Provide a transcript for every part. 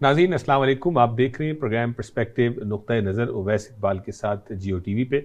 नाज़रीन अस्सलाम वालेकुम। आप देख रहे हैं प्रोग्राम पर्सपेक्टिव नुक्ता नज़र उवैस इकबाल के साथ जियो टीवी पे।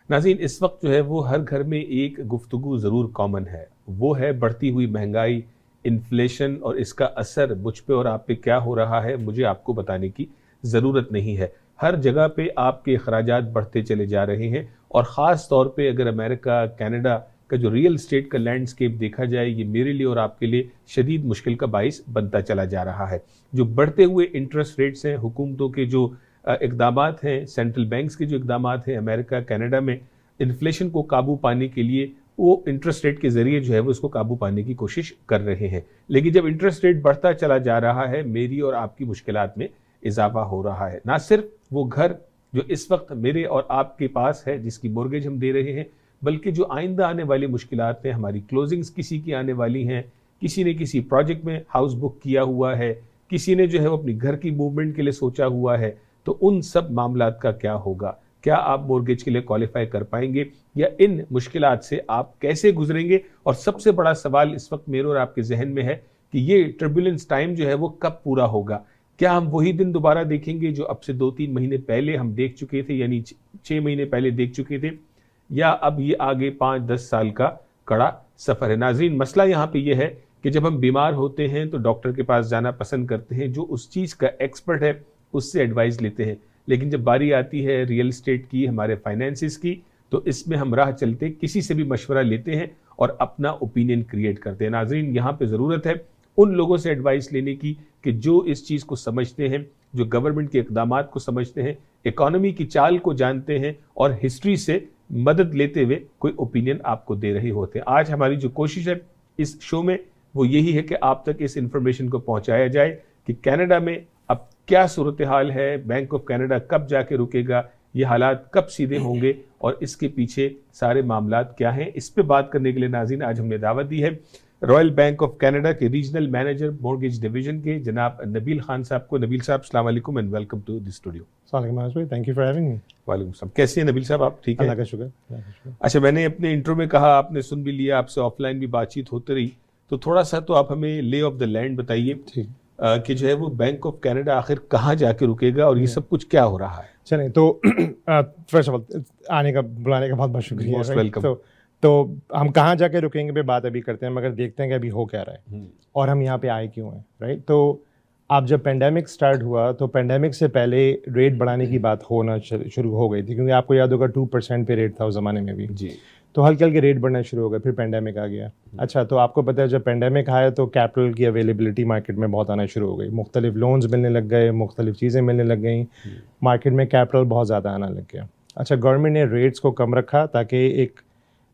नाज़रीन इस वक्त जो है वो हर घर में एक गुफ्तगू ज़रूर कॉमन है, वो है बढ़ती हुई महंगाई, इन्फ्लेशन और इसका असर मुझ पे और आप पे क्या हो रहा है मुझे आपको बताने की ज़रूरत नहीं है। हर जगह पे आपके अखराजात बढ़ते चले जा रहे हैं और ख़ास तौर पे अगर अमेरिका, कनाडा का जो रियल एस्टेट का लैंडस्केप देखा जाए, ये मेरे लिए और आपके लिए शदीद मुश्किल का बाइस बनता चला जा रहा है। जो बढ़ते हुए इंटरेस्ट रेट्स हैं, हुकूमतों के जो इक़दामात हैं, सेंट्रल बैंक्स के जो इक़दामात हैं अमेरिका, कनाडा में इन्फ्लेशन को काबू पाने के लिए वो इंटरेस्ट रेट के ज़रिए जो है वो उसको काबू पाने की कोशिश कर रहे हैं। लेकिन जब इंटरेस्ट रेट बढ़ता चला जा रहा है, मेरी और आपकी मुश्किलात में इजाफा हो रहा है। ना सिर्फ वो घर जो इस वक्त मेरे और आपके पास है जिसकी मोर्गेज हम दे रहे हैं, बल्कि जो आइंदा आने वाली मुश्किलात हैं, हमारी क्लोजिंग्स किसी की आने वाली हैं, किसी ने किसी प्रोजेक्ट में हाउस बुक किया हुआ है, किसी ने जो है वो अपनी घर की मूवमेंट के लिए सोचा हुआ है, तो उन सब मामलात का क्या होगा? क्या आप मोर्गेज के लिए क्वालिफाई कर पाएंगे या इन मुश्किलात से आप कैसे गुजरेंगे? और सबसे बड़ा सवाल इस वक्त मेरे और आपके जहन में है कि ये टर्बुलेंस टाइम जो है वो कब पूरा होगा? क्या हम वही दिन दोबारा देखेंगे जो अब से 2-3 महीने पहले हम देख चुके थे, यानी 6 महीने पहले देख चुके थे, या अब ये आगे 5-10 साल का कड़ा सफ़र है? नाज़रीन मसला यहाँ पे ये है कि जब हम बीमार होते हैं तो डॉक्टर के पास जाना पसंद करते हैं, जो उस चीज़ का एक्सपर्ट है उससे एडवाइस लेते हैं। लेकिन जब बारी आती है रियल एस्टेट की, हमारे फाइनेंसिस की, तो इसमें हम राह चलते किसी से भी मशवरा लेते हैं और अपना ओपिनियन क्रिएट करते हैं। नाज़रीन यहाँ पे ज़रूरत है उन लोगों से एडवाइस लेने की कि जो इस चीज़ को समझते हैं, जो गवर्नमेंट के इक़दामात को समझते हैं, इकॉनमी की चाल को जानते हैं और हिस्ट्री से मदद लेते हुए कोई ओपिनियन आपको दे रहे होते हैं। आज हमारी जो कोशिश है इस शो में वो यही है कि आप तक इस इंफॉर्मेशन को पहुंचाया जाए कि कनाडा में अब क्या सूरत हाल है, बैंक ऑफ कनाडा कब जाके रुकेगा, ये हालात कब सीधे होंगे और इसके पीछे सारे मामलात क्या हैं। इस पे बात करने के लिए नाज़रीन आज हमने दावत दी है रॉयल बैंक ऑफ कनाडा के रीजनल मैनेजर मॉर्गेज डिवीजन के जनाब नबील खान साहब को। नबील साहब अस्सलाम वालेकुम and welcome to the studio. Thank you for having me. वालेकुम सलाम। कैसे हैं नबील साहब आप? ठीक है, अल्लाह का शुक्र। अच्छा, मैंने अपने इंट्रो में कहा, आपने सुन भी लिया, आपसे ऑफलाइन भी बातचीत होती रही, तो थोड़ा सा तो आप हमें ले ऑफ द लैंड बताइए कि जो है वो बैंक ऑफ कनाडा आखिर कहाँ जाके रुकेगा और ये सब कुछ क्या हो रहा है? चलें तो फर्स्ट ऑफ ऑल बुलाने का बहुत बहुत शुक्रिया। Most welcome. तो हम कहाँ जाके रुकेंगे पे बात अभी करते हैं, मगर देखते हैं कि अभी हो क्या रहा है और हम यहाँ पे आए क्यों हैं, राइट। तो अब जब पेंडेमिक स्टार्ट हुआ तो पेंडेमिक से पहले रेट बढ़ाने की बात होना शुरू हो गई थी, क्योंकि आपको याद होगा 2% पे रेट था उस ज़माने में भी जी। तो हल्के हल्के रेट बढ़ना शुरू हो गए, फिर पेंडेमिक आ गया। अच्छा, तो आपको पता है जब पेंडेमिक आया तो कैपिटल की अवेलेबिलिटी मार्केट में बहुत आना शुरू हो गई, मुख्तलिफ लोन्स मिलने लग गए, मुख्तलिफ चीज़ें मिलने लग गई, मार्केट में कैपिटल बहुत ज़्यादा आना लग गया। अच्छा, गवर्नमेंट ने रेट्स को कम रखा ताकि एक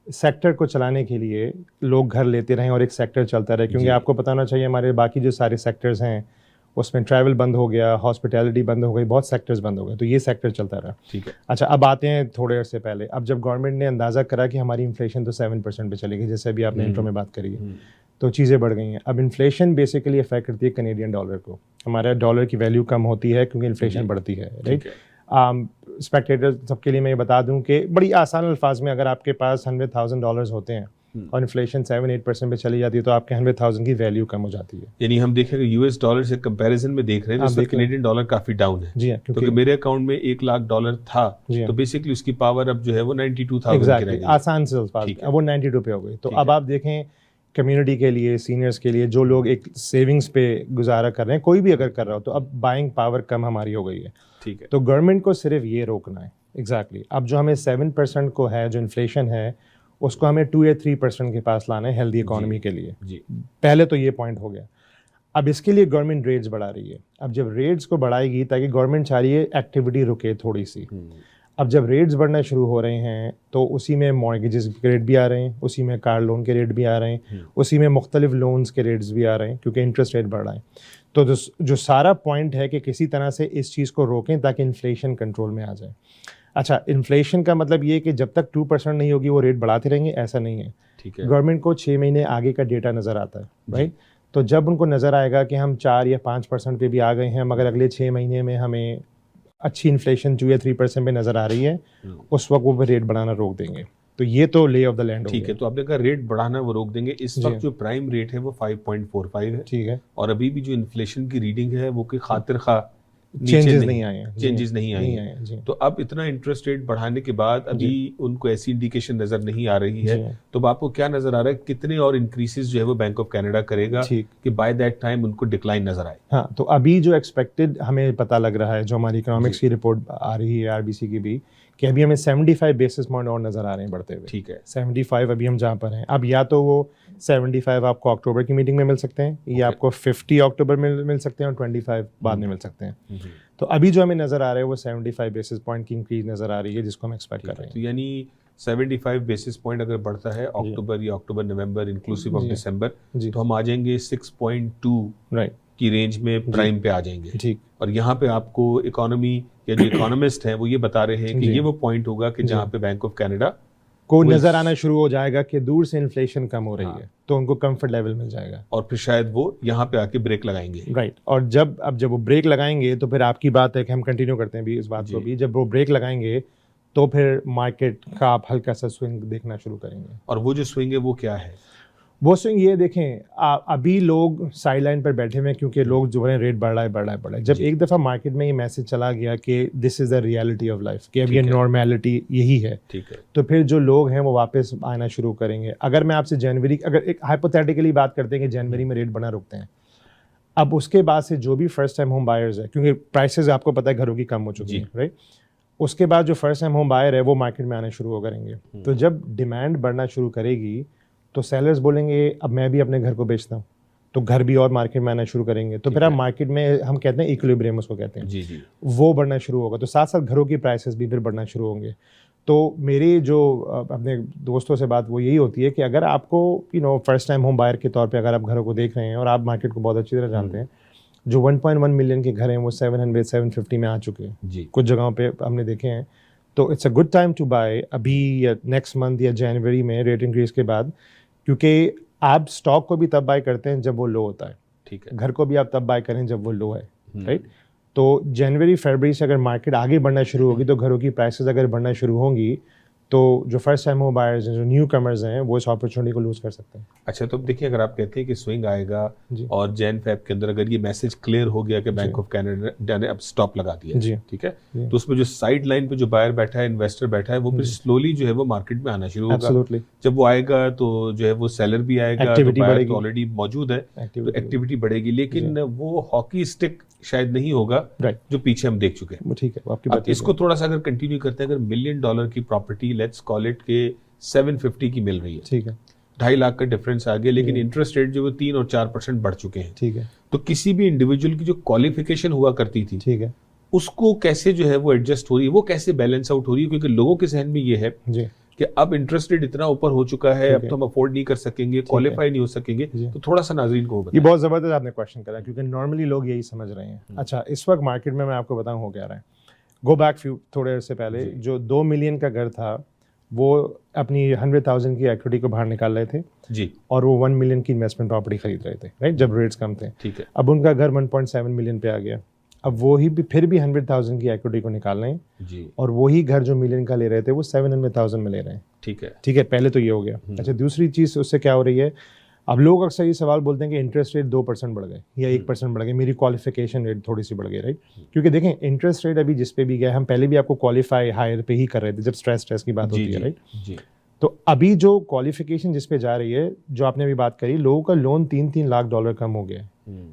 सेक्टर को चलाने के लिए लोग घर लेते रहें और एक सेक्टर चलता रहे, क्योंकि आपको पता होना चाहिए हमारे बाकी जो सारे सेक्टर्स हैं उसमें ट्रैवल बंद हो गया, हॉस्पिटैलिटी बंद हो गई, बहुत सेक्टर्स बंद हो गए, तो ये सेक्टर चलता रहा। ठीक है। अच्छा, अब आते हैं थोड़े अर्से पहले, अब जब गवर्नमेंट ने अंदाज़ा करा कि हमारी इन्फ्लेशन तो 7% पे चलेगी, जैसे अभी आपने इंट्रो में बात करी है, तो चीज़ें बढ़ गई हैं। अब इन्फ्लेशन बेसिकली अफेक्ट करती है कनेडियन डॉलर को, हमारे डॉलर की वैल्यू कम होती है क्योंकि इन्फ्लेशन बढ़ती है, राइट। स्पेक्टेटर सबके लिए मैं ये बता दूं कि बड़ी आसान अल्फाज में, अगर आपके पास $100,000 होते हैं और इन्फ्लेशन 7-8% पे चली जाती है तो आपके 100,000 की वैल्यू कम हो जाती है। यानी हम देखेंगे यूएस डॉलर से कंपैरिजन में देख रहे हैं तो कनेडियन डॉलर काफी डाउन है। जी हाँ, क्योंकि मेरे अकाउंट में $1,00,000 था, तो बेसिकली उसकी पावर अब जो है वो 92,000 की रह गई। आसान से अल्फाज वो 92 पे हो गई। तो अब आप देखें कम्युनिटी के लिए, सीनियर्स के लिए, जो लोग एक सेविंग्स पे गुजारा कर रहे हैं, कोई भी अगर कर रहा हो, तो अब बाइंग पावर कम हमारी हो गई है। ठीक है। तो गवर्नमेंट को सिर्फ ये रोकना है। एग्जैक्टली अब जो हमें 7% को है, जो इन्फ्लेशन है, उसको हमें 2 या 3% के पास लाना है हेल्दी इकोनॉमी के लिए। जी। पहले तो ये पॉइंट हो गया। अब इसके लिए गवर्नमेंट रेट्स बढ़ा रही है। अब जब रेट्स को बढ़ाएगी, ताकि गवर्नमेंट चाह रही है एक्टिविटी रुके थोड़ी सी। अब जब रेट्स बढ़ना शुरू हो रहे हैं तो उसी में मॉर्गेजेस के रेट भी आ रहे हैं, उसी में कार लोन के रेट भी आ रहे हैं, उसी में मुख्तलिफ लोन्स के रेट्स भी आ रहे हैं, क्योंकि इंटरेस्ट रेट बढ़ रहा है। तो जो सारा पॉइंट है कि किसी तरह से इस चीज़ को रोकें ताकि इन्फ्लेशन कंट्रोल में आ जाए। अच्छा, इन्फ्लेशन का मतलब ये कि जब तक 2% नहीं होगी वो रेट बढ़ाते रहेंगे, ऐसा नहीं है। ठीक है। गवर्नमेंट को 6 महीने आगे का डेटा नज़र आता है, राइट। तो जब उनको नज़र आएगा कि हम 4 या 5% पे भी आ गए हैं, मगर अगले 6 महीने में हमें अच्छी इन्फ्लेशन 2 या 3% पे नज़र आ रही है, उस वक्त वो रेट बढ़ाना रोक देंगे। तो ये तो ले ऑफ द लैंड हो ठीक है, तो आपने कहा रेट बढ़ाना वो रोक देंगे। इस वक्त जो प्राइम रेट है वो 5.45 है, ठीक है, और अभी भी जो इन्फ्लेशन की रीडिंग है वो कोई खातिर खा चेंजेस नहीं आए हैं, चेंजेस नहीं आए हैं। तो अब इतना इंटरेस्ट रेट बढ़ाने के बाद अभी उनको ऐसी इंडिकेशन नजर नहीं आ रही है, तो आपको क्या नजर आ रहा है, कितने और इंक्रीसेस जो है वो बैंक ऑफ कनाडा करेगा कि बाय दैट टाइम उनको डिक्लाइन नजर आए? हाँ, तो अभी जो एक्सपेक्टेड हमें पता लग रहा है, जो हमारी इकोनॉमिक्स की रिपोर्ट आ रही है आरबीसी की भी, कि अभी हमें 75 बेसिस पॉइंट और नजर आ रहे हैं बढ़ते हुए। ठीक है, 75 अभी हम जहाँ पर हैं। अब या तो वो 75 आपको अक्टूबर की मीटिंग में मिल सकते हैं, या आपको 50 अक्टूबर में मिल सकते हैं, और 25 बाद में मिल सकते हैं। तो अभी जो हमें नजर आ रहा है वो 75 बेसिस पॉइंट की इंक्रीज नजर आ रही है, जिसको हम एक्सपेक्ट कर रहे हैं। तो यानी 75 बेसिस पॉइंट अगर बढ़ता है अक्टूबर या अक्टूबर नवंबर इंक्लूसिव ऑफ दिसंबर, तो हम आ जाएंगे 6.2 की रेंज में प्राइम पे आ जाएंगे। ठीक, और यहाँ पे आपको इकोनॉमी या जो इकोनॉमिस्ट हैं वो ये बता रहे हैं कि ये वो पॉइंट होगा कि जहाँ पे बैंक ऑफ कनाडा को नजर आना शुरू हो जाएगा कि दूर से इन्फ्लेशन कम हो रही है, तो उनको कंफर्ट लेवल मिल जाएगा, और फिर शायद वो यहाँ पे आके ब्रेक लगाएंगे। राइट, और जब वो ब्रेक लगाएंगे तो फिर आपकी बात है कि हम कंटिन्यू करते हैं भी इस बात को भी, जब वो ब्रेक लगाएंगे तो फिर मार्केट का आप हल्का सा स्विंग देखना शुरू करेंगे। और वो जो स्विंग है वो क्या है? वो स्विंग ये देखें, अभी लोग साइड लाइन पर बैठे हुए हैं क्योंकि लोग जो है रेट बढ़ रहा है। जब एक दफ़ा मार्केट में ये मैसेज चला गया कि this is the reality of life, कि अब ये नॉर्मेलिटी यही है, ठीक है, तो फिर जो लोग हैं वो वापस आना शुरू करेंगे। अगर मैं आपसे जनवरी, अगर एक हाइपोथेटिकली बात करते हैं कि जनवरी में रेट बढ़ना रुकते हैं, अब उसके बाद से जो भी फर्स्ट टाइम होम बायर्स है, क्योंकि प्राइसेस आपको पता है घरों की कम हो चुकी है, राइट, उसके बाद जो फर्स्ट टाइम होम बायर है वो मार्केट में आना शुरू करेंगे। तो जब डिमांड बढ़ना शुरू करेगी तो सेलर्स बोलेंगे अब मैं भी अपने घर को बेचता हूँ, तो घर भी और मार्केट में आना शुरू करेंगे। तो फिर आप मार्केट में, हम कहते हैं इक्विलिब्रियम उसको कहते हैं, जी, वो बढ़ना शुरू होगा। तो साथ साथ घरों की प्राइसेस भी फिर बढ़ना शुरू होंगे। तो मेरी जो अपने दोस्तों से बात वो यही होती है कि अगर आपको फर्स्ट टाइम होम बायर के तौर पे अगर आप घरों को देख रहे हैं और आप मार्केट को बहुत अच्छी तरह जानते हैं, जो 1.1 मिलियन के घर हैं वो 700-750 में आ चुके हैं जी, कुछ जगहों पे हमने देखे हैं। तो it's a good time to buy अभी या नेक्स्ट मंथ या जनवरी में रेट इंक्रीज के बाद, क्योंकि आप स्टॉक को भी तब बाय करते हैं जब वो लो होता है, ठीक है, घर को भी आप तब बाय करें जब वो लो है, राइट। तो जनवरी फरवरी से अगर मार्केट आगे बढ़ना शुरू होगी तो घरों की प्राइसेस अगर बढ़ना शुरू होंगी तो जो फर्स्ट टाइम होम बायर्स हैं, जो न्यू कमर्स हैं, वो इस अपॉर्चुनिटी को लूज कर सकते हैं। अच्छा, तो देखिए अगर आप कहते हैं कि स्विंग आएगा और जैन फेब के अंदर अगर ये मैसेज क्लियर हो गया कि बैंक ऑफ कनाडा ने अब स्टॉप लगा दिया, ठीक है, तो उसमें जो साइड लाइन पे जो बायर बैठा है, इन्वेस्टर बैठा है, वो फिर स्लोली जो है वो मार्केट में आना शुरू होगा। जब वो आएगा तो जो है वो सेलर भी आएगा, तो बायर तो ऑलरेडी मौजूद है, तो एक्टिविटी बढ़ेगी, लेकिन वो हॉकी स्टिक शायद नहीं होगा जो पीछे हम देख चुके हैं। ठीक है, आपकी बात। इसको थोड़ा सा अगर कंटिन्यू करते हैं, अगर $1 मिलियन की प्रॉपर्टी लेट्स कॉल इट के 750 की मिल रही है, ठीक है, 2.5 लाख का डिफरेंस आ गया, लेकिन इंटरेस्ट रेट जो 3 और 4% बढ़ चुके हैं, ठीक है, तो किसी भी इंडिविजुअल की जो क्वालिफिकेशन हुआ करती थी, ठीक है, उसको कैसे जो है वो एडजस्ट हो रही है, वो कैसे बैलेंस आउट हो रही है, क्योंकि लोगों के जहन में ये है कि अब इंटरेस्ट रेट इतना ऊपर हो चुका है, अब तो हम अफोर्ड नहीं कर सकेंगे, क्वालिफाई नहीं हो सकेंगे, तो थोड़ा सा नाज़रीन को बताएं। ये बहुत ज़बरदस्त आपने क्वेश्चन करा, क्योंकि नॉर्मली लोग यही समझ रहे हैं। अच्छा, इस वक्त मार्केट में मैं आपको बताऊं हो क्या रहा है। गो बैक थोड़े अर्से पहले जो 2 मिलियन का घर था वो अपनी 100,000 की एक्विटी को बाहर निकाल रहे थे जी, और वो 1 मिलियन की इन्वेस्टमेंट प्रॉपर्टी खरीद रहे थे, राइट, जब रेट्स कम थे, ठीक है। अब उनका घर 1.7 मिलियन पे आ गया। अब वही भी फिर भी 100,000 की एक्विटी को निकाल रहे हैं जी, और वही घर जो मिलियन का ले रहे थे वो 700,000 में ले रहे हैं, ठीक है, ठीक है, पहले तो ये हो गया। अच्छा, दूसरी चीज़ उससे क्या हो रही है, अब लोग अक्सर ये सवाल बोलते हैं कि इंटरेस्ट रेट 2% बढ़ गए या 1% बढ़ गए, मेरी क्वालिफिकेशन रेट थोड़ी सी बढ़ गई, राइट। क्योंकि देखें इंटरेस्ट रेट अभी जिस पे भी गया, हम पहले भी आपको क्वालिफाई हायर पे ही कर रहे थे जब स्ट्रेस की बात होती है, राइट जी। तो अभी जो क्वालिफिकेशन जिस पे जा रही है, जो आपने अभी बात करी, लोगों का लोन $3-3 लाख कम हो गया है।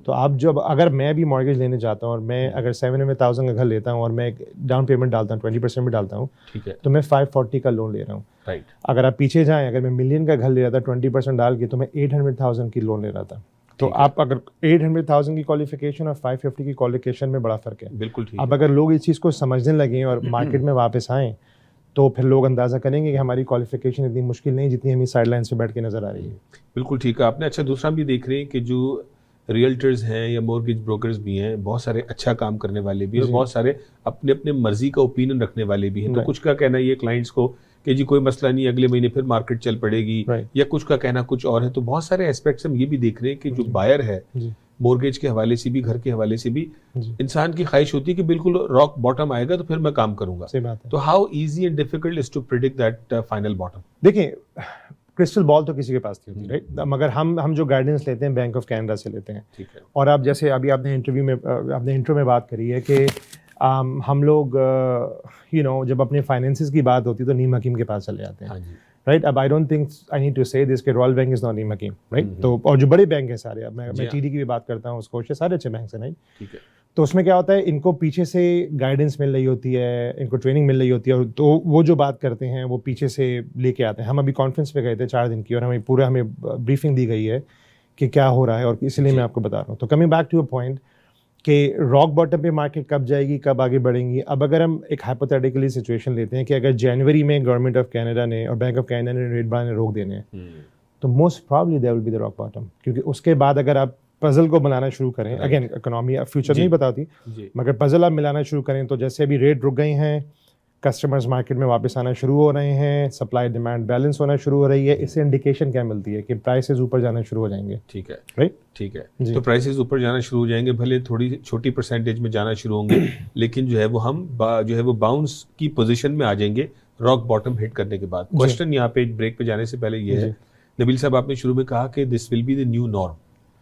तो आप जब अगर मैं भी मॉर्गेज लेने जाता हूँ और मैं अगर 700,000 का घर लेता हूँ और मैं डाउन पेमेंट डालता हूँ 20% में डालता हूँ, ठीक है, तो मैं 540 का लोन ले रहा हूँ, राइट। अगर आप पीछे जाएं, अगर मैं मिलियन का घर ले रहा था 20% डाल के, तो मैं 800,000 की लोन ले रहा था। तो आप अगर 800,000 की क्वालिफिकेशन और 550 की क्वालिफिकेशन में बड़ा फर्क है, बिल्कुल ठीक। अब अगर लोग इस चीज़ को समझने लगे और मार्केट में वापस आएँ तो फिर लोग अंदाज़ा करेंगे कि हमारी क्वालिफिकेशन इतनी मुश्किल नहीं जितनी हमें साइडलाइंस पे बैठ के नज़र आ रही है। बिल्कुल ठीक है आपने। अच्छा, दूसरा भी देख रहे हैं कि जो रियल्टर्स हैं या मॉर्गेज ब्रोकर्स भी हैं, बहुत सारे अच्छा काम करने वाले भी हैं और बहुत सारे अपने अपने मर्जी का ओपिनियन रखने वाले भी हैं। तो कुछ का कहना ये क्लाइंट्स को कि जी कोई मसला नहीं, अगले महीने फिर मार्केट चल पड़ेगी, या कुछ का कहना कुछ और है। तो बहुत सारे एस्पेक्ट्स हम ये भी देख रहे हैं कि जो बायर है मोर्गेज के हवाले से भी, घर के हवाले से भी इंसान की ख्वाहिश होती है कि बिल्कुल रॉक बॉटम आएगा तो फिर मैं काम करूंगा। सही बात है। तो how easy and difficult is to predict that final bottom? देखिए, क्रिस्टल बॉल तो किसी के पास नहीं होती, राइट, मगर हम जो गाइडेंस लेते हैं बैंक ऑफ कनाडा से लेते हैं। ठीक है। और आप जैसे अभी आपने इंट्रो में बात करी है कि हम लोग जब अपने फाइनेंसिस की बात होती है तो नीम हकीम के पास चले जाते हैं। हाँ जी। राइट, अब I don't think I need to say this कि रॉयल बैंक इज नॉट नीम हकीम, राइट। तो और जो बड़े बैंक हैं सारे, अब मैं टीडी की भी बात करता हूँ, उसको सारे अच्छे बैंक हैं, राइट। ठीक है। तो उसमें क्या होता है, इनको पीछे से गाइडेंस मिल रही होती है, इनको ट्रेनिंग मिल रही होती है, और तो वो जो बात करते हैं वो पीछे से लेके आते हैं। हम अभी कॉन्फ्रेंस पे गए थे 4 दिन की, और हमें ब्रीफिंग दी गई है कि क्या हो रहा है, और इसलिए मैं आपको बता रहा हूँ। तो coming back to a point कि रॉक बॉटम पे मार्केट कब जाएगी, कब आगे बढ़ेंगी। अब अगर हम एक हाइपोथेटिकली सिचुएशन लेते हैं कि अगर जनवरी में गवर्नमेंट ऑफ कनाडा ने और बैंक ऑफ कनाडा ने रेट बढ़ाने रोक देने हैं, तो most probably there will be the rock bottom. क्योंकि उसके बाद अगर आप पजल को बनाना शुरू करें, अगेन इकोनॉमी फ्यूचर नहीं बताती, मगर पजल आप मिलाना शुरू करें, तो जैसे अभी रेट रुक गए हैं, कस्टमर्स मार्केट में वापस आना शुरू हो रहे हैं, सप्लाई डिमांड बैलेंस होना शुरू हो रही है, इससे इंडिकेशन क्या मिलती है कि प्राइसेस ऊपर जाना शुरू हो जाएंगे। ठीक है, राइट। ठीक है। तो प्राइसेस ऊपर जाना शुरू हो जाएंगे, भले थोड़ी छोटी परसेंटेज में जाना शुरू होंगे, लेकिन जो है वो हम बाउंस की पोजीशन में आ जाएंगे रॉक बॉटम हिट करने के बाद। क्वेश्चन यहाँ पे ब्रेक पे जाने से पहले ये है, नबील साहब, आपने शुरू में कहा कि this will be the new norm.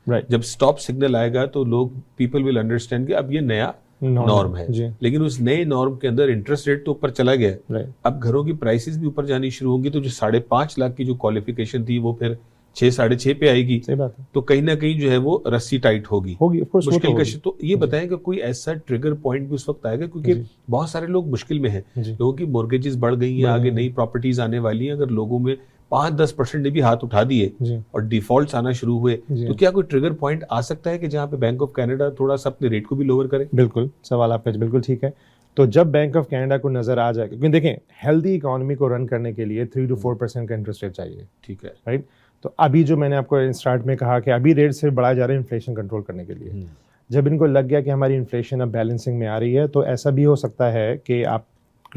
Right. जब स्टॉप सिग्नल आएगा तो पीपल विल अंडरस्टैंड कि अब ये नया नॉर्म है। लेकिन उस नए नॉर्म के अंदर इंटरेस्ट रेट तो ऊपर चला गया, अब घरों की प्राइसेस भी ऊपर जानी शुरू होंगी, तो जो 5.5 लाख की जो क्वालिफिकेशन थी वो फिर 6 साढ़े 6 पे आएगी। सही बात है। तो कहीं ना कहीं जो है वो रस्सी टाइट होगी मुश्किल कश। तो ये बताएं कि कोई ऐसा ट्रिगर पॉइंट भी उस वक्त आएगा, क्योंकि बहुत सारे लोग मुश्किल में हैं, लोगों की मॉर्गेजेस बढ़ गई हैं, आगे नई प्रॉपर्टीज आने वाली हैं। अगर लोगों में 5-10% ने भी हाथ उठा दिए और डिफॉल्ट्स आना शुरू हुए, तो क्या कोई ट्रिगर पॉइंट आ सकता है कि जहां पे बैंक ऑफ कनाडा थोड़ा सा अपने रेट को भी लोअर करे? बिल्कुल, सवाल आपका बिल्कुल ठीक है। तो जब बैंक ऑफ कनाडा को नजर आ जाए, क्योंकि देखें, हेल्दी इकोनॉमी को रन करने के लिए 3 to 4% का इंटरेस्ट रेट चाहिए। ठीक है, राइट। तो अभी जो मैंने आपको स्टार्ट में कहा कि अभी रेट सिर्फ बढ़ाए जा रहे हैं इन्फ्लेशन कंट्रोल करने के लिए। जब इनको लग गया कि हमारी इन्फ्लेशन अब बैलेंसिंग में आ रही है, तो ऐसा भी हो सकता है कि आप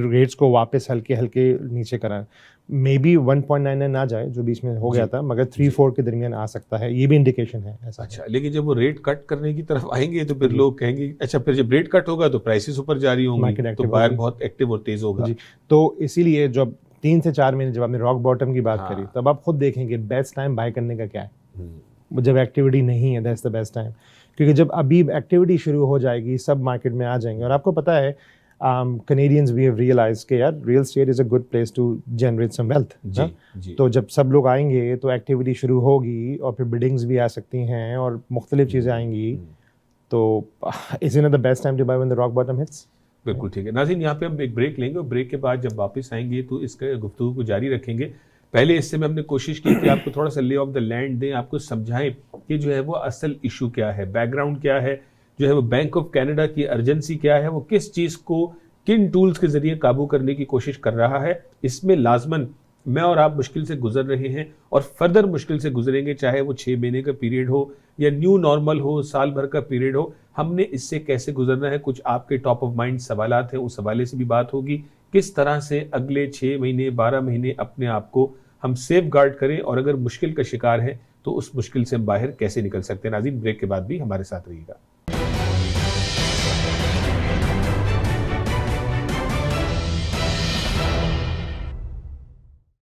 रेट्स को वापस हल्के हल्के नीचे कराएं। मे बी 1.99 ना जाए जो बीच में हो गया था, मगर 3-4 के दरमियान आ सकता है, ये भी इंडिकेशन है ऐसा। अच्छा, लेकिन जब वो रेट कट करने की तरफ आएंगे तो फिर लोग कहेंगे अच्छा, फिर जब रेट कट होगा तो प्राइसेस ऊपर जारी होंगी, तो बायर बहुत एक्टिव और तेज होगा। तो इसीलिए जब 3 से 4 महीने जब आपने रॉक बॉटम की बात करी, तब आप खुद देखेंगे बेस्ट टाइम बाय करने का क्या है। जब एक्टिविटी नहीं है, दैट्स द बेस्ट टाइम। क्योंकि जब अभी एक्टिविटी शुरू हो जाएगी, सब मार्केट में आ जाएंगे। और आपको पता है, Canadians we have realized कि यार real estate is a good place to generate some wealth। जी। तो जब सब लोग आएंगे तो एक्टिविटी शुरू होगी, और फिर बिडिंग्स भी आ सकती हैं, और मुख्तलिफ चीज़ें आएंगी। तो isn't it the best time to buy when the rock bottom hits? बिल्कुल ठीक है। नाज़रीन, यहाँ पे हम एक ब्रेक लेंगे, और ब्रेक के बाद जब वापस आएंगे तो इसका गुफ्तगू को जारी रखेंगे। पहले इससे में हमने कोशिश की कि आपको थोड़ा सा ले ऑफ द लैंड दें, आपको समझाएं कि जो है वो असल इशू क्या है, बैकग्राउंड क्या है, जो है वो बैंक ऑफ कनाडा की अर्जेंसी क्या है, वो किस चीज़ को किन टूल्स के जरिए काबू करने की कोशिश कर रहा है। इसमें लाजमन मैं और आप मुश्किल से गुजर रहे हैं, और फर्दर मुश्किल से गुजरेंगे, चाहे वो 6 महीने का पीरियड हो या न्यू नॉर्मल हो, साल भर का पीरियड हो। हमने इससे कैसे गुजरना है, कुछ आपके टॉप ऑफ माइंड सवालात हैं, उस हवाले से भी बात होगी। किस तरह से अगले 6 महीने 12 महीने अपने आप को हम सेफ गार्ड करें, और अगर मुश्किल का शिकार है तो उस मुश्किल से हम बाहर कैसे निकल सकते हैं। नाज़रीन, ब्रेक के बाद भी हमारे साथ रहिएगा।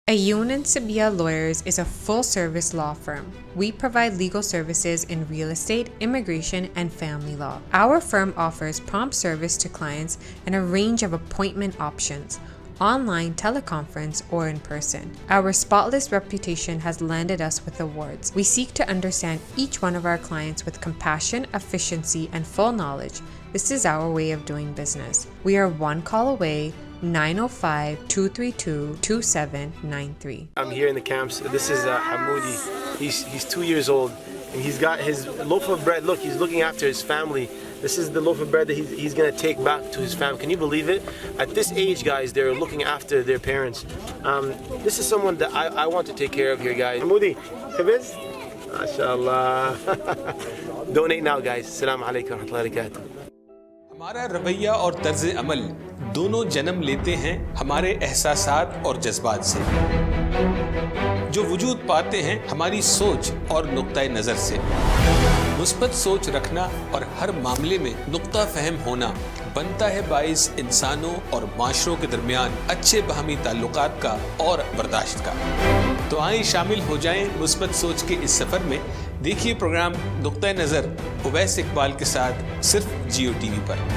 Ayoun and Sabia Lawyers is a full-service law firm. We provide legal services in real estate, immigration, and family law. Our firm offers prompt service to clients and a range of appointment options, online, teleconference, or in person. Our spotless reputation has landed us with awards. We seek to understand each one of our clients with compassion, efficiency, and full knowledge. This is our way of doing business. We are one call away. 905-232-2793. I'm here in the camps. This is Hamoudi. He's 2 years old, and he's got his loaf of bread. Look, he's looking after his family. This is the loaf of bread that he's going to take back to his family. Can you believe it? At this age, guys, they're looking after their parents. This is someone that I want to take care of here, guys. Hamoudi, Khabiz? MashaAllah. Donate now, guys. Assalamu alaikum wa rahmatullahi wa barakatuh. हमारा रवैया और तर्ज अमल दोनों जन्म लेते हैं हमारे एहसासात और जज्बात से, जो वजूद पाते हैं हमारी सोच और नुक्ता नज़र से। मुस्बत सोच रखना और हर मामले में नुक्ता फहम होना बनता है बाइस इंसानों और माशरों के दरमियान अच्छे बाहमी ताल्लुकात का और बर्दाश्त का। तो आइए शामिल हो जाएं मुस्बत सोच के इस सफर में। देखिए प्रोग्राम नुक्ता नज़र उवैस इकबाल के साथ सिर्फ जियो टीवी पर।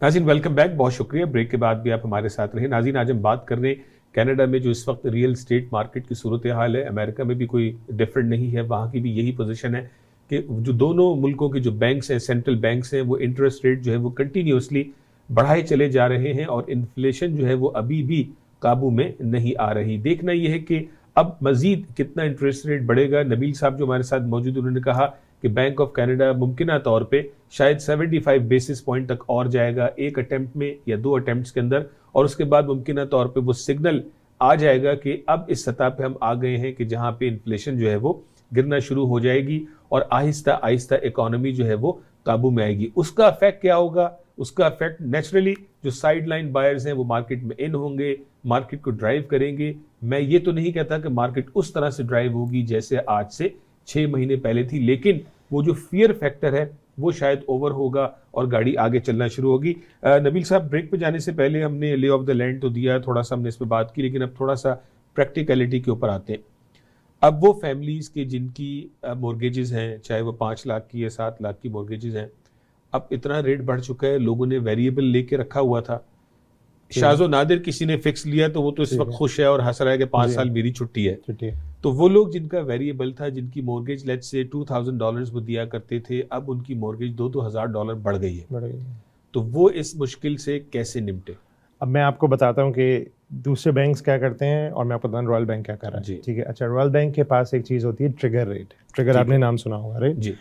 नाज़रीन वेलकम बैक, बहुत शुक्रिया। ब्रेक के बाद भी आप हमारे साथ रहे। नाज़रीन आज हम बात कर रहे हैं कनाडा में जो इस वक्त रियल स्टेट मार्केट की सूरत हाल है। अमेरिका में भी कोई डिफरेंट नहीं है, वहाँ की भी यही पोजीशन है कि जो दोनों मुल्कों के जो बैंक्स हैं, सेंट्रल बैंक्स हैं, वो इंटरेस्ट रेट जो है वो कंटिन्यूसली बढ़ाए चले जा रहे हैं और इन्फ्लेशन जो है वो अभी भी काबू में नहीं आ रही। देखना यह है कि अब मजीद कितना इंटरेस्ट रेट बढ़ेगा। नबील साहब जो हमारे साथ मौजूद, उन्होंने कहा कि बैंक ऑफ कनाडा मुमकिना तौर पे शायद 75 बेसिस पॉइंट तक और जाएगा एक अटेम्प्ट में या 2 अटेम्प्ट्स के अंदर, और उसके बाद मुमकिना तौर पे वो सिग्नल आ जाएगा कि अब इस सतह पे हम आ गए हैं कि जहां पे इन्फ्लेशन जो है वो गिरना शुरू हो जाएगी और आहिस्ता आहिस्ता इकोनॉमी जो है वो काबू में आएगी। उसका इफेक्ट क्या होगा? उसका इफेक्ट नेचुरली जो साइड लाइन बायर्स हैं वो मार्केट में इन होंगे, मार्केट को ड्राइव करेंगे। मैं ये तो नहीं कहता कि मार्केट उस तरह से ड्राइव होगी जैसे आज से 6 महीने पहले थी, लेकिन वो जो फियर फैक्टर है वो शायद ओवर होगा और गाड़ी आगे चलना शुरू होगी। नबील साहब, ब्रेक पे जाने से पहले हमने ले ऑफ द लैंड तो दिया, थोड़ा सा हमने इस पर बात की, लेकिन अब थोड़ा सा प्रैक्टिकलिटी के ऊपर आते हैं। अब वो फैमिलीज के जिनकी मॉर्गेजेस हैं, चाहे वो 5 लाख की या 7 लाख की मॉर्गेजेस हैं, अब इतना रेट बढ़ चुका है, लोगों ने वेरिएबल लेके रखा हुआ था। शाज़ो नादिर किसी ने फिक्स लिया तो वो तो इस वक्त खुश है और हंस रहा है कि 5 साल मेरी छुट्टी है। तो वो लोग जिनका वेरिएबल था, जिनकी मॉर्गेज लेट्स से $2,000 वो दिया करते थे, अब उनकी मॉर्गेज $2,000 बढ़ गई है। तो वो इस मुश्किल से कैसे निपटे? अब मैं आपको बताता हूँ कि दूसरे बैंक्स क्या करते हैं और मैं आपको बताऊँ रॉयल बैंक क्या कर रहा है। ठीक है, अच्छा, रॉयल बैंक के पास एक चीज़ होती है ट्रिगर रेट। ट्रिगर आपने नाम सुना होगा, राइट जी।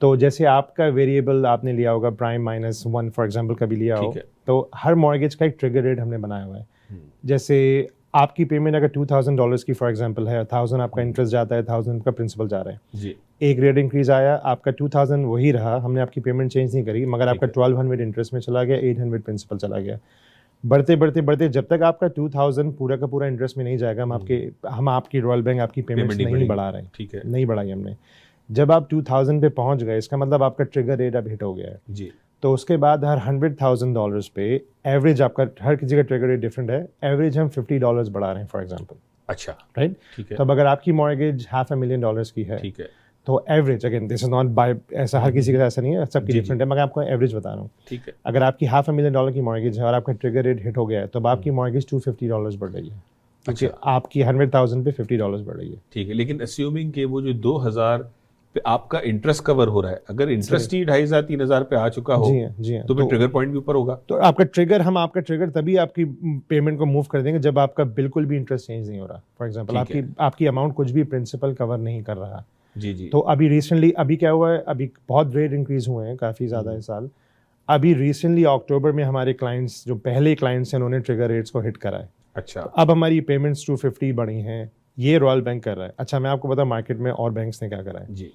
तो जैसे आपका वेरिएबल आपने लिया होगा प्राइम -1 फॉर एग्जांपल कभी लिया हो, तो हर मॉर्गेज का एक ट्रिगर रेट हमने बनाया हुआ है। जैसे आपकी पेमेंट अगर $2,000 की फॉर एग्जांपल है, 1000 आपका इंटरेस्ट जाता है, 1000 का प्रिंसिपल जा रहा है जी। एक रेट इंक्रीज आया, आपका 2000 वही रहा, हमने आपकी पेमेंट चेंज नहीं करी, मगर आपका 1200 इंटरेस्ट में चला गया, 800 प्रिंसिपल चला गया। बढ़ते बढ़ते बढ़ते जब तक आपका 2000 पूरा का पूरा इंटरेस्ट में नहीं जाएगा, हम आपकी रॉयल बैंक आपकी पेमेंट नहीं बढ़ा रहे हैं। ठीक है, नहीं बढ़ाई हमने। जब आप 2000 पे पहुंच गए, इसका मतलब आपका ट्रिगर रेट अब हिट हो गया है जी। तो उसके बाद हर $100,000 पे एवरेज आपका, हर किसी का ट्रिगर रेट डिफरेंट है, एवरेज हम $50 बढ़ा रहे हैं फॉर एग्जांपल। अच्छा, राइट, ठीक है। तो अब अगर आपकी मॉर्गेज $500,000 की है, ठीक है, तो average, again this is not buy, ऐसा हर किसी का ऐसा नहीं है, सबकी डिफरेंट है, मगर आपको एवरेज बता रहा हूँ। ठीक है, अगर आपकी $500,000 की मॉर्गेज है और आपका ट्रिगर रेट हिट हो गया है, तो अब आपकी मॉर्गेज $250 बढ़ रही है, क्योंकि आपकी 100,000 पे $50 बढ़ रही है। ठीक है, लेकिन अस्यूमिंग कि वो जो 2000 पे आपका इंटरेस्ट कवर हो रहा है, अगर इंटरेस्ट ही 2500-3000 पे आ चुका हो, जी तो फिर ट्रिगर पॉइंट भी ऊपर होगा। तो आपका ट्रिगर तभी आपकी पेमेंट को मूव कर देंगे जब आपका बिल्कुल भी इंटरेस्ट चेंज नहीं हो रहा। फॉर एग्जांपल आपकी अमाउंट कुछ भी प्रिंसिपल कवर नहीं कर रहा जी जी। तो अभी रिसेंटली अभी क्या हुआ है, अभी बहुत रेट इंक्रीज हुए हैं काफ़ी ज़्यादा इस साल। अभी रिसेंटली अक्टूबर में हमारे क्लाइंट्स, जो पहले क्लाइंट्स हैं, उन्होंने ट्रिगर रेट्स को हिट करा है। अच्छा, तो अब हमारी पेमेंट्स 250 बढ़ी हैं, ये रॉयल बैंक कर रहा है। अच्छा, मैं आपको बताऊं मार्केट में और बैंक्स ने क्या करा है जी।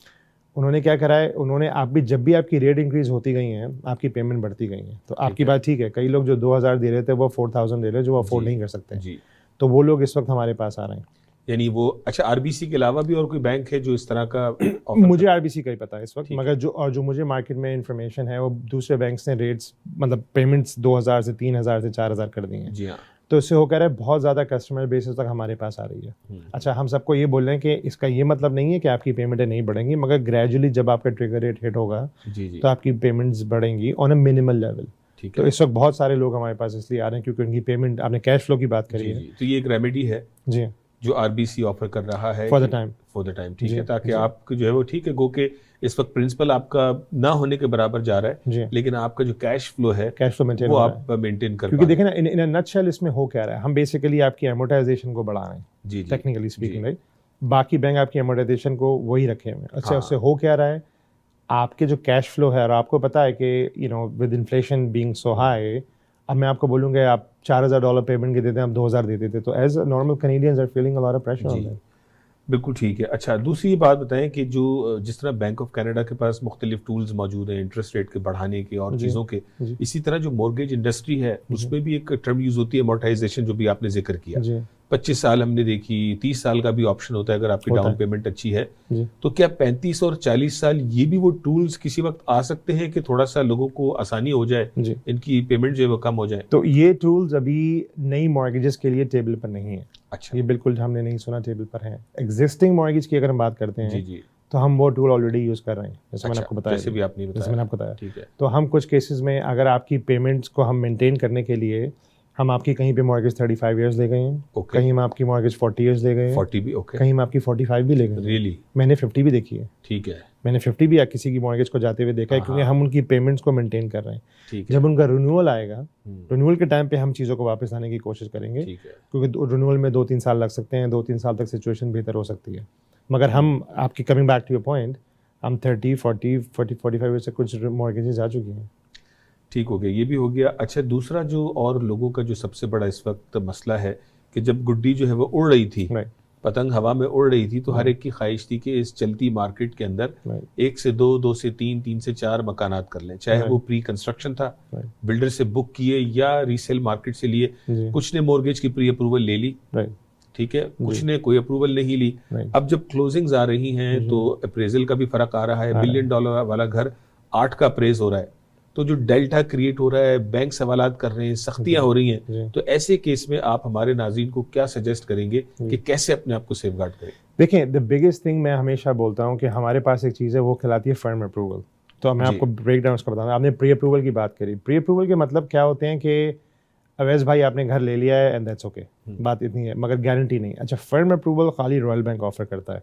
उन्होंने क्या करा है, उन्होंने आप भी जब भी आपकी रेट इंक्रीज होती गई हैं, आपकी पेमेंट बढ़ती गई है। तो आपकी बात ठीक है, कई लोग जो 2000 दे रहे थे वो 4000 दे रहे हैं, जो अफोर्ड नहीं कर सकते जी। तो वो लोग इस वक्त हमारे पास आ रहे हैं। यानी वो, अच्छा, आरबीसी के अलावा भी और कोई बैंक है जो इस तरह का मुझे आरबीसी का ही पता है इस वक्त, मगर जो मुझे मार्केट में इंफॉर्मेशन है, वो दूसरे बैंक्स ने रेट्स, मतलब पेमेंट्स 2000 से 3000 से 4000 कर दी हैं जी। हाँ, तो इससे होकर है बहुत ज़्यादा कस्टमर बेसिस तक हमारे पास आ रही है। अच्छा, हम सबको ये बोल रहे हैं कि इसका ये मतलब नहीं है कि आपकी पेमेंटें नहीं बढ़ेंगी, मगर ग्रेजुअली जब आपका ट्रिगर रेट हिट होगा तो आपकी पेमेंट्स बढ़ेंगी ऑन अ मिनिमल लेवल। तो इस वक्त बहुत सारे लोग हमारे पास इसलिए आ रहे हैं क्योंकि उनकी पेमेंट, आपने कैश फ्लो की बात करी है, तो ये एक रेमेडी है जी जो आरबीसी ऑफर कर रहा है फॉर द टाइम। ठीक है, ताकि आपको जो है वो, ठीक है, गो के इस वक्त प्रिंसिपल आपका ना होने के बराबर जा रहा है, लेकिन आपका जो कैश फ्लो है, वो आप मेंटेन कर, क्योंकि देखें ना, इन नटशेल इसमें हो क्या रहा है, हम बेसिकली आपकी एमोर्टाइजेशन को बढ़ा रहे हैं जी, टेक्निकली स्पीकिंग, राइट। बाकी बैंक आपकी एमोर्टाइजेशन को वही रखे हुए हैं। अच्छा, उससे हो क्या रहा है, आपके जो कैश फ्लो है, और आपको पता है कि with inflation being so high, अब मैं आपको बोलूँगा आप $4000 पेमेंट के देते हैं, आप 2000 देते थे, तो as normal Canadians are feeling a lot of pressure on that. बिल्कुल ठीक है। अच्छा, दूसरी बात बताएं कि जो जिस तरह बैंक ऑफ कनाडा के पास मुख्तलिफ टूल्स मौजूद हैं इंटरेस्ट रेट के बढ़ाने के और चीज़ों के, इसी तरह जो मॉर्गेज इंडस्ट्री है उसमें भी एक टर्म यूज़ होती है अमोर्टाइजेशन, जो भी आपने जिक्र किया। 25 साल हमने देखी, 30 साल का भी ऑप्शन होता है अगर आपकी डाउन पेमेंट अच्छी है। तो क्या 35 और 40 साल ये भी वो टूल्स किसी वक्त आ सकते हैं कि थोड़ा सा लोगों को आसानी हो जाए, इनकी पेमेंट जो है वो कम हो जाए? तो ये टूल्स अभी नई मॉर्गेजेस के लिए टेबल पर नहीं है। अच्छा, ये बिल्कुल हमने नहीं सुना टेबल पर है। एग्जिस्टिंग मॉर्गेज की अगर हम बात करते हैं जी, तो हम वो टूल ऑलरेडी यूज कर रहे हैं, जैसे मैंने अच्छा, आपको बताया, जैसे भी आपने बताया, जैसे मैंने आपको बताया। ठीक है। तो हम कुछ केसेस में अगर आपकी पेमेंट्स को हम मेंटेन करने के लिए हम आपकी कहीं पे मॉर्गेज 35 इयर्स ले गए हैं, कहीं में आपकी मॉर्गेज 40 इयर्स ले गए हैं, 40 भी, ओके, कहीं में आपकी 45 भी ले गए हैं। रियली? मैंने 50 भी देखी है। ठीक है। मैंने 50 भी किसी की मॉर्गेज को जाते हुए देखा है, क्योंकि हम उनकी पेमेंट्स को मेंटेन कर रहे हैं। ठीक है। जब उनका रिन्यूअल आएगा, रिन्यूअल के टाइम पे हम चीज़ों को वापस लाने की कोशिश करेंगे, ठीक है। क्योंकि रिन्यूअल में 2-3 साल लग सकते हैं, 2-3 साल तक सिचुएशन बेहतर हो सकती है। मगर हम आपकी coming back to your point, हम 30, 40, 45 से कुछ मॉर्गेजेस आ चुकी हैं। ठीक हो गया, ये भी हो गया। अच्छा, दूसरा जो और लोगों का जो सबसे बड़ा इस वक्त मसला है कि जब गुड्डी जो है वो उड़ रही थी, पतंग हवा में उड़ रही थी, तो हर एक की ख्वाहिश थी कि इस चलती मार्केट के अंदर 1 से 2, 2 से 3, 3 से 4 मकानात कर लें, चाहे वो प्री कंस्ट्रक्शन था, बिल्डर से बुक किए या रीसेल मार्केट से लिए। कुछ ने मॉर्गेज की प्री अप्रूवल ले ली, ठीक है, कुछ ने कोई अप्रूवल नहीं ली। अब जब क्लोजिंग्स आ रही हैं तो अप्रेजल का भी फर्क आ रहा है। $1 बिलियन वाला घर 8 का अप्रेज हो रहा है, तो जो डेल्टा क्रिएट हो रहा है, बैंक सवालात कर रहे हैं, सख्तियां हो रही हैं, तो ऐसे केस में आप हमारे नाज़रीन को क्या सजेस्ट करेंगे कि कैसे अपने आप को सेफगार्ड करें? देखें, द बिगेस्ट थिंग मैं हमेशा बोलता हूं कि हमारे पास एक चीज़ है, वो खिलाती है फर्म अप्रूवल। तो मैं आपको ब्रेक डाउन उसका बताऊंगा। आपने प्री अप्रूवल की बात करी। प्री अप्रूवल के मतलब क्या होते हैं कि अवैस भाई आपने घर ले लिया है एंड दैट्स ओके, बात इतनी है, मगर गारंटी नहीं। अच्छा, फर्म अप्रूवल खाली रॉयल बैंक ऑफर करता है।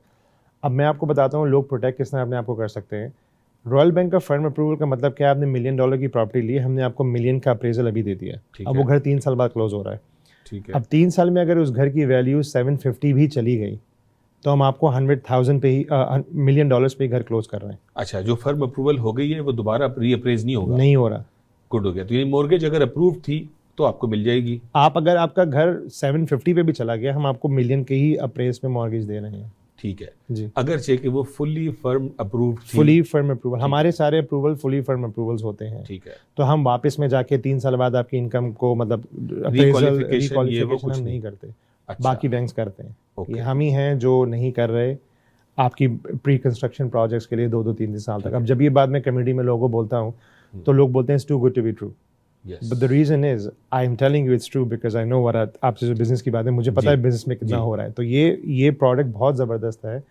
अब मैं आपको बताता हूँ लोग प्रोटेक्ट किस तरह अपने आप को कर सकते हैं। रॉयल बैंक का फर्म अप्रूवल का मतलब क्या है, आपने $1 मिलियन की प्रॉपर्टी ली, हमने आपको $1 मिलियन का अप्रेजल अभी दे दिया, अब वो घर 3 साल बाद क्लोज हो रहा है। ठीक है। अब 3 साल में अगर उस घर की वैल्यू 750 भी चली गई तो हम आपको 100,000 पे ही $1 मिलियन पे ही घर क्लोज कर रहे हैं। अच्छा, जो फर्म अप्रूवल हो गई है वो दोबारा रीअप्रेज नहीं होगा? नहीं हो रहा। गुड हो गया। तो ये मॉर्गेज अगर अप्रूव थी तो आपको मिल जाएगी। आप अगर आपका घर 750 पे भी चला गया, हम आपको $1 मिलियन के ही अप्रेज पे मॉर्गेज दे रहे हैं। ठीक है जी। अगर चाहिए कि वो फुली फर्म अप्रूव्ड थी। फुली फर्म अप्रूवल, हमारे सारे अप्रूवल फुली फर्म अप्रूवल्स होते हैं। ठीक है। तो हम वापस में जाके 3 साल बाद आपकी इनकम को मतलब रिक्वालिफिकेशन हम नहीं करते। अच्छा। बाकी बैंक्स करते हैं। Okay. ये हम ही हैं जो नहीं कर रहे आपकी प्री कंस्ट्रक्शन प्रोजेक्ट्स के लिए 2-2, 3 साल तक। अब जब ये बात मैं कम्युनिटी में लोगों को बोलता हूँ तो लोग बोलते हैं it's too good to be true. Yes. But the reason is I am telling you it's true because I know what आपसे जो बिजनेस की बात है मुझे पता है बिजनेस में कितना हो रहा है। तो ये प्रोडक्ट बहुत ज़बरदस्त है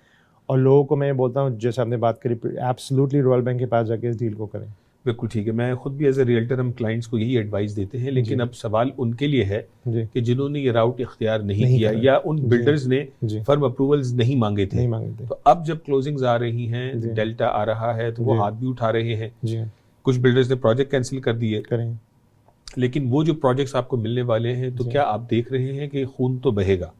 और लोगों को मैं बोलता हूँ जैसे आपने बात करी, एब्सोल्युटली रॉयल बैंक के पास जाके इस डील को करें। बिल्कुल ठीक है। मैं खुद भी एज ए रियल्टर हम क्लाइंट्स को यही एडवाइस देते हैं, लेकिन अब सवाल उनके लिए है कि जिन्होंने ये राउट इख्तियार नहीं किया या उन बिल्डर्स ने फर्म अप्रूवल्स नहीं मांगे थे। तो अब जब क्लोजिंग्स आ रही हैं, डेल्टा आ रहा है, तो वो हाथ भी उठा रहे हैं। कुछ बिल्डर्स ने प्रोजेक्ट कैंसिल कर दिए, लेकिन वो जो प्रोजेक्ट्स आपको मिलने वाले हैं, तो क्या आप देख रहे हैं कि खून तो बहेगा,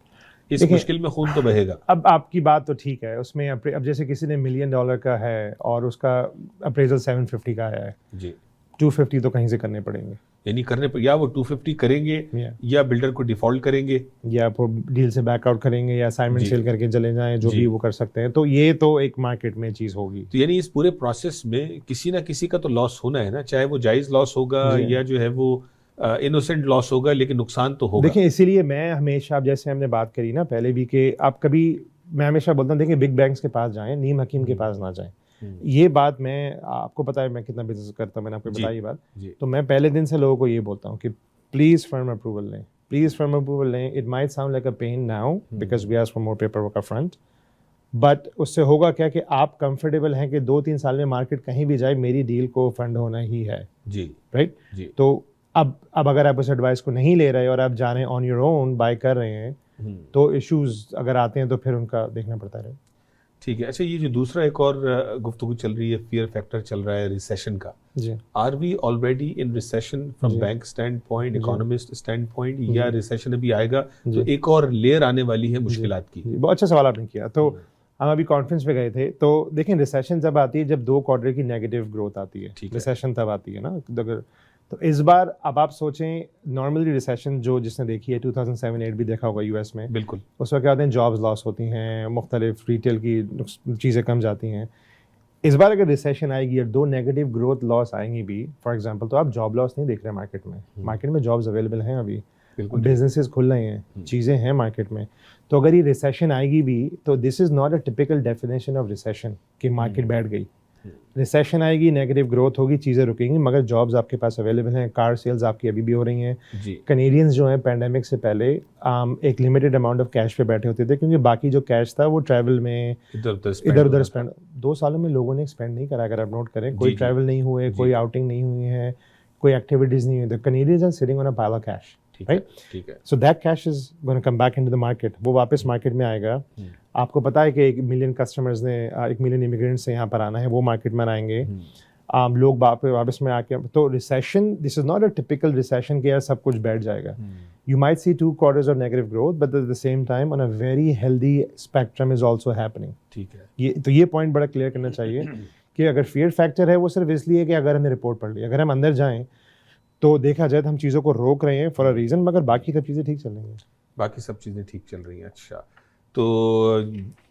इस मुश्किल में खून तो बहेगा? अब आपकी बात तो ठीक है, उसमें अब जैसे किसी ने $1 मिलियन का है और उसका अप्रेजल 750 का आया है जी, 250 तो कहीं से करने पड़ेंगे। यानी करने पर या वो 250 करेंगे या बिल्डर को डिफॉल्ट करेंगे या डील से बैकआउट करेंगे या असाइनमेंट सेल करके चले जाएं, जो भी वो कर सकते हैं। तो ये तो एक मार्केट में चीज़ होगी। तो यानी इस पूरे प्रोसेस में किसी ना किसी का तो लॉस होना है ना, चाहे वो जायज़ लॉस होगा या जो है वो इनोसेंट लॉस होगा, लेकिन नुकसान तो होगा। देखिए, इसीलिए मैं हमेशा, अब जैसे हमने बात करी ना पहले भी, कि आप कभी, मैं हमेशा बोलता हूँ देखिए बिग बैंक्स के पास जाएं, नीम हकीम के पास ना जाएं। ये बात मैं, आपको पता है मैं कितना बिजनेस करता हूँ, मैंने आपको बताया ये बात। तो मैं पहले दिन से लोगों को ये बोलता हूँ कि प्लीज़ फर्म अप्रूवल लें, प्लीज़ फर्म अप्रूवल लें। It might sound like a pain now because we ask for more paper work up front, but उससे होगा क्या कि आप कंफर्टेबल हैं कि 2-3 साल में मार्केट कहीं भी जाए, मेरी डील को फंड होना ही है जी, राइट जी। तो अब अगर आप उस एडवाइस को नहीं ले रहे और आप जा रहे हैं ऑन योर ओन बाय कर रहे हैं, तो इश्यूज अगर आते हैं तो फिर उनका देखना पड़ता है। ठीक है। अच्छा, ये जो दूसरा एक और गुफ्तगू चल रही है, फियर फैक्टर चल रहा है रिसेशन का जी, are we already in recession from bank standpoint, economist standpoint, या रिसेशन अभी आएगा तो एक और लेयर आने वाली है मुश्किलात की? बहुत अच्छा सवाल आपने किया। तो हम अभी कॉन्फ्रेंस पे गए थे, तो देखें रिसेशन जब आती है, जब 2 क्वार्टर की नेगेटिव ग्रोथ आती है, रिसेशन तब आती है ना। अगर तो इस बार अब आप सोचें, नॉर्मली रिसेशन जो जिसने देखी है 2007-8 भी देखा होगा यूएस में, बिल्कुल उस वक्त क्या होते हैं, जॉब्स लॉस होती हैं, मुख्तलिफ रिटेल की चीज़ें कम जाती हैं। इस बार अगर रिसेशन आएगी और 2 नेगेटिव ग्रोथ लॉस आएंगी भी, फॉर एग्जांपल, तो आप जॉब लॉस नहीं देख रहे मार्केट में। मार्केट में जॉब्स अवेलेबल हैं अभी, बिजनेसेस खुल रहे हैं, चीज़ें हैं मार्केट में। तो अगर ये रिसेशन आएगी भी तो this is not a typical definition of recession कि मार्केट बैठ गई। रिसेशन आएगी, नेगेटिव ग्रोथ होगी, चीज़ें रुकेंगी, मगर जॉब्स आपके पास अवेलेबल हैं, कार सेल्स आपकी अभी भी हो रही हैं। कनेडियंस जो हैं पैंडेमिक से पहले एक लिमिटेड अमाउंट ऑफ कैश पे बैठे होते थे, क्योंकि बाकी जो कैश था वो ट्रैवल में इधर उधर स्पेंड, 2 सालों में लोगों ने स्पेंड नहीं करा। अगर आप नोट करें, कोई ट्रैवल नहीं हुए, कोई आउटिंग नहीं हुई है, कोई एक्टिविटीज़ नहीं हुई। तो Canadians are sitting on a pile of cash, right? ठीक है। So that cash is gonna come back into the market, वो वापस मार्केट में आएगा। आपको पता है कि 1 मिलियन कस्टमर्स ने 1 मिलियन इमिग्रेंट्स ने यहाँ पर आना है, वो मार्केट में आएंगे। लोग वापस में आके, तो recession, this is not a typical recession कि यार सब कुछ बैठ जाएगा। You might see 2 quarters of negative growth, but at the same time on a very healthy spectrum is also happening. ठीक है, ये पॉइंट बड़ा क्लियर करना चाहिए कि अगर फियर फैक्टर है वो सिर्फ इसलिए कि अगर हमने रिपोर्ट पढ़ ली, अगर हम अंदर जाएं तो देखा जाए तो हम चीज़ों को रोक रहे हैं फॉर अ रीज़न, मगर बाकी सब चीज़ें ठीक चल रही हैं। बाकी सब चीज़ें ठीक चल रही हैं। अच्छा, तो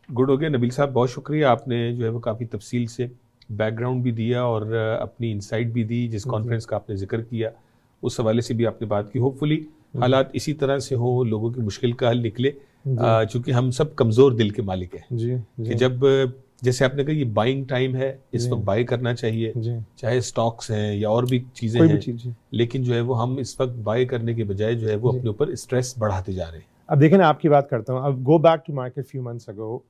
गुड हो गया नबील साहब, बहुत शुक्रिया, आपने जो है वो काफ़ी तफसील से बैकग्राउंड भी दिया और अपनी इंसाइट भी दी। जिस कॉन्फ्रेंस का आपने जिक्र किया उस हवाले से भी आपने बात की। होपफुली हालात इसी तरह से हो, लोगों की मुश्किल का हल निकले, चूँकि हम सब कमज़ोर दिल के मालिक हैं जी, कि जब, जैसे आपने कहा, ये बाइंग टाइम है, इस वक्त बाई करना चाहिए, चाहे स्टॉक्स हैं या और भी चीज़ें हैं, लेकिन जो है वो हम इस वक्त बाई करने के बजाय जो है वो अपने ऊपर स्ट्रेस बढ़ाते जा रहे हैं। अब देखें ना, आपकी बात करता हूँ, अब go back to market few months ago,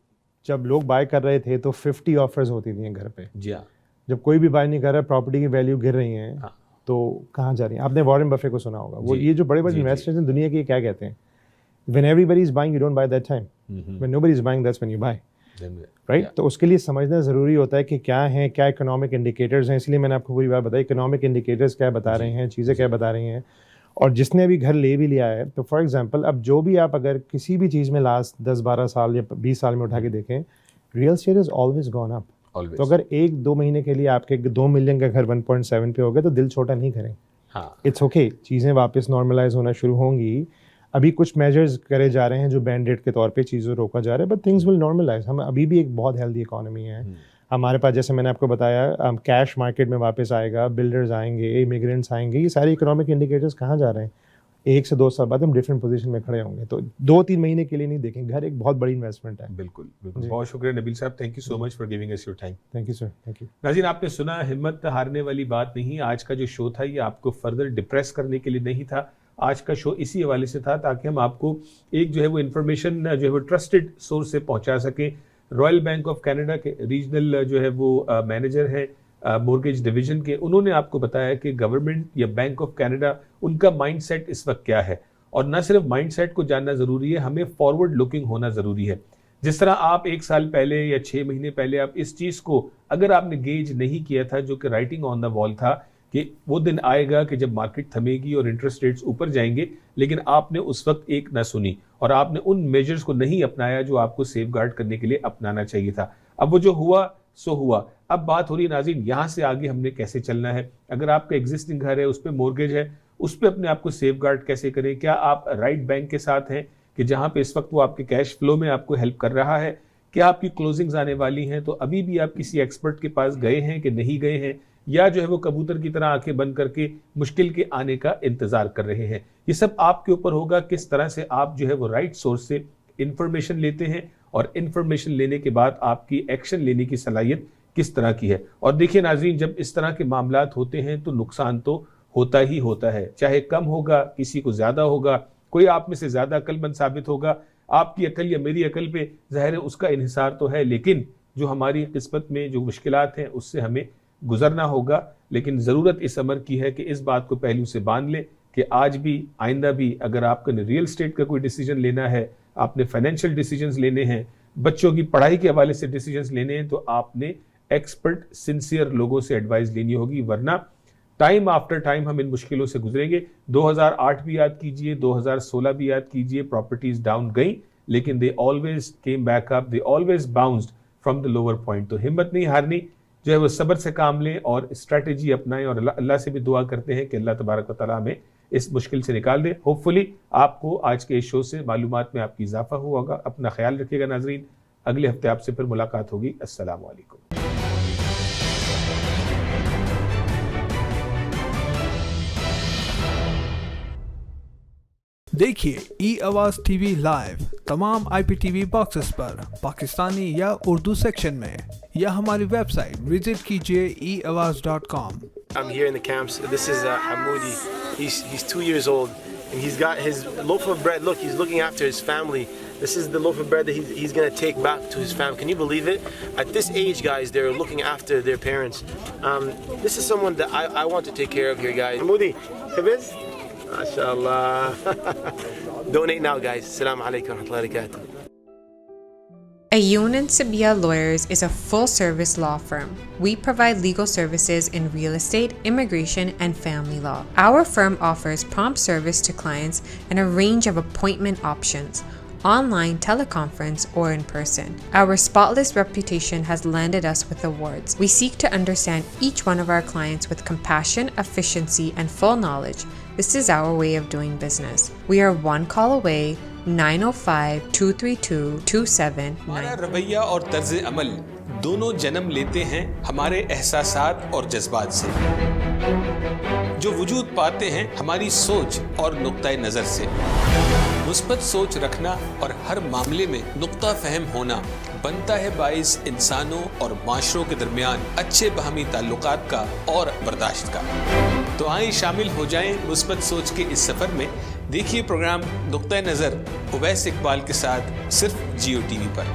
जब लोग बाय कर रहे थे तो 50 ऑफर्स होती थी घर पे। जी हाँ, जब कोई भी बाय नहीं कर रहा, प्रॉपर्टी की वैल्यू गिर रही है, तो कहाँ जा रही है? आपने वॉरेन बफे को सुना होगा, वो ये जो बड़े बड़े इन्वेस्टर्स हैं दुनिया के, क्या कहते हैं, when everybody is buying you don't buy that time, when nobody is buying that's when you buy, right? तो उसके लिए समझना ज़रूरी होता है कि क्या है, क्या इकोनॉमिक इंडिकेटर्स हैं। इसलिए मैंने आपको पूरी बात बताई, इकोनॉमिक इंडिकेटर्स क्या बता रहे हैं, चीज़ें क्या बता रही हैं। और जिसने अभी घर ले भी लिया है, तो फॉर एग्जांपल, अब जो भी आप अगर किसी भी चीज़ में लास्ट 10-12 साल या 20 साल में उठा के देखें, real estate is always gone up. तो अगर 1-2 महीने के लिए आपके 2 मिलियन का घर 1.7 पे हो गया तो दिल छोटा नहीं करें। इट्स ओके, चीज़ें वापस नॉर्मलाइज होना शुरू होंगी। अभी कुछ मेजर्स करे जा रहे हैं जो बैंडेड के तौर पे चीज़ों रोका जा रहा है, बट थिंग्स विल नॉर्मलाइज। हम अभी भी एक बहुत हेल्दी इकोनॉमी है हमारे पास। जैसे मैंने आपको बताया, कैश मार्केट में वापस आएगा, बिल्डर्स आएंगे, इमिग्रेंट्स आएंगे, ये सारे इकोनॉमिक इंडिकेटर्स कहाँ जा रहे हैं? 1 से 2 साल बाद हम डिफरेंट पोजीशन में खड़े होंगे। तो 2-3 महीने के लिए नहीं देखें, घर एक बहुत बड़ी इन्वेस्टमेंट है। बिल्कुल बिल्कुल, बहुत शुक्रिया नबील साहब, thank you so much for giving us your time. Thank you sir, thank you. नाज़रीन, आपने सुना, हिम्मत हारने वाली बात नहीं। आज का जो शो था ये आपको फर्दर डिप्रेस करने के लिए नहीं था। आज का शो इसी हवाले से था ताकि हम आपको एक जो है वो इन्फॉर्मेशन जो है वो ट्रस्टेड सोर्स से पहुंचा सकें। रॉयल बैंक ऑफ कनाडा के रीजनल जो है वो मैनेजर हैं मॉर्गेज डिवीजन के, उन्होंने आपको बताया कि गवर्नमेंट या बैंक ऑफ कनाडा, उनका माइंडसेट इस वक्त क्या है। और न सिर्फ माइंडसेट को जानना ज़रूरी है, हमें फॉरवर्ड लुकिंग होना ज़रूरी है। जिस तरह आप 1 साल पहले या 6 महीने पहले आप इस चीज़ को अगर आपने गेज नहीं किया था, जो कि राइटिंग ऑन द वॉल था कि वो दिन आएगा कि जब मार्केट थमेगी और इंटरेस्ट रेट्स ऊपर जाएंगे, लेकिन आपने उस वक्त एक ना सुनी और आपने उन मेजर्स को नहीं अपनाया जो आपको सेफगार्ड करने के लिए अपनाना चाहिए था। अब वो जो हुआ सो हुआ। अब बात हो रही है नाज़रीन, यहाँ से आगे हमने कैसे चलना है। अगर आपका एग्जिस्टिंग घर है, उस पर मोर्गेज है, उस पर अपने आप को सेफगार्ड कैसे करें। क्या आप राइट बैंक के साथ हैं कि जहाँ पे इस वक्त वो आपके कैश फ्लो में आपको हेल्प कर रहा है? क्या आपकी क्लोजिंग्स आने वाली हैं? तो अभी भी आप किसी एक्सपर्ट के पास गए हैं कि नहीं गए हैं, या जो है वो कबूतर की तरह आंखें बंद करके मुश्किल के आने का इंतजार कर रहे हैं? ये सब आपके ऊपर होगा, किस तरह से आप जो है वो राइट सोर्स से इंफॉर्मेशन लेते हैं और इंफॉर्मेशन लेने के बाद आपकी एक्शन लेने की सलाहियत किस तरह की है। और देखिए नाज़रीन, जब इस तरह के मामलात होते हैं तो नुकसान तो होता ही होता है, चाहे कम होगा, किसी को ज़्यादा होगा, कोई आप में से ज़्यादा अक्लमंद साबित होगा। आपकी अकल या मेरी अकल पे ज़ाहिर है उसका इन्हिसार तो है, लेकिन जो हमारी किस्मत में जो मुश्किलात हैं उससे हमें गुजरना होगा। लेकिन ज़रूरत इस अमर की है कि इस बात को पहलू से बांध लें कि आज भी आइंदा भी अगर आपको रियल एस्टेट का कोई डिसीजन लेना है, आपने फाइनेंशियल डिसीजंस लेने हैं, बच्चों की पढ़ाई के हवाले से डिसीजंस लेने हैं, तो आपने एक्सपर्ट सिंसियर लोगों से एडवाइस लेनी होगी, वरना टाइम आफ्टर टाइम हम इन मुश्किलों से गुजरेंगे। 2008 भी याद कीजिए, 2016 भी याद कीजिए, प्रॉपर्टीज डाउन गई लेकिन they always came back up, they always bounced from the lower point. तो हिम्मत नहीं हारनी, जो है वो सब्र से काम लें और स्ट्रैटेजी अपनाएं और अल्लाह से भी दुआ करते हैं कि अल्लाह तबारक व तआला हमें इस मुश्किल से निकाल दे। होपफुली आपको आज के इस शो से मालूमात में आपकी इजाफा हुआ होगा। अपना ख्याल रखिएगा नाजरीन, अगले हफ्ते आपसे फिर मुलाकात होगी। अस्सलाम वालेकुम। देखिए ई आवाज़ टीवी लाइव तमाम IPTV बॉक्सेस पर पाकिस्तानी या उर्दू सेक्शन में, या हमारी वेबसाइट विजिट कीजिए eawaz.com। I'm here in the camps. This is Hamoudi. He's 2 years old and he's got his loaf of bread. Look, he's looking after his family. This is the loaf of bread that he's going to take back to his family. Can you believe it? At this age, guys, they're looking after their parents. This is someone that I want to take care of here, guys. Hamoudi, Habiz? MashaAllah. Donate now, guys. Assalamu alaikum wa rahmatullahi wa barakatuh. Ayoun and Sabia Lawyers is a full-service law firm. We provide legal services in real estate, immigration, and family law. Our firm offers prompt service to clients and a range of appointment options, online, teleconference, or in person. Our spotless reputation has landed us with awards. We seek to understand each one of our clients with compassion, efficiency, and full knowledge. This is our way of doing business. We are one call away. 905-232-2799। हमारा रवैया और तर्ज अमल दोनों जन्म लेते हैं हमारे एहसासात और जज्बात से, जो वजूद पाते हैं हमारी सोच और नुक्ता नज़र से। मुस्बत सोच रखना और हर मामले में नुक्ता फहम होना बनता है बाइस इंसानों और माशरों के दरमियान अच्छे बाहमी ताल्लुकात का और बर्दाश्त का। तो आइए शामिल हो जाएं मुस्बत सोच के इस सफ़र में। देखिए प्रोग्राम नुक्ता नज़र उवैस इकबाल के साथ सिर्फ Jio TV पर।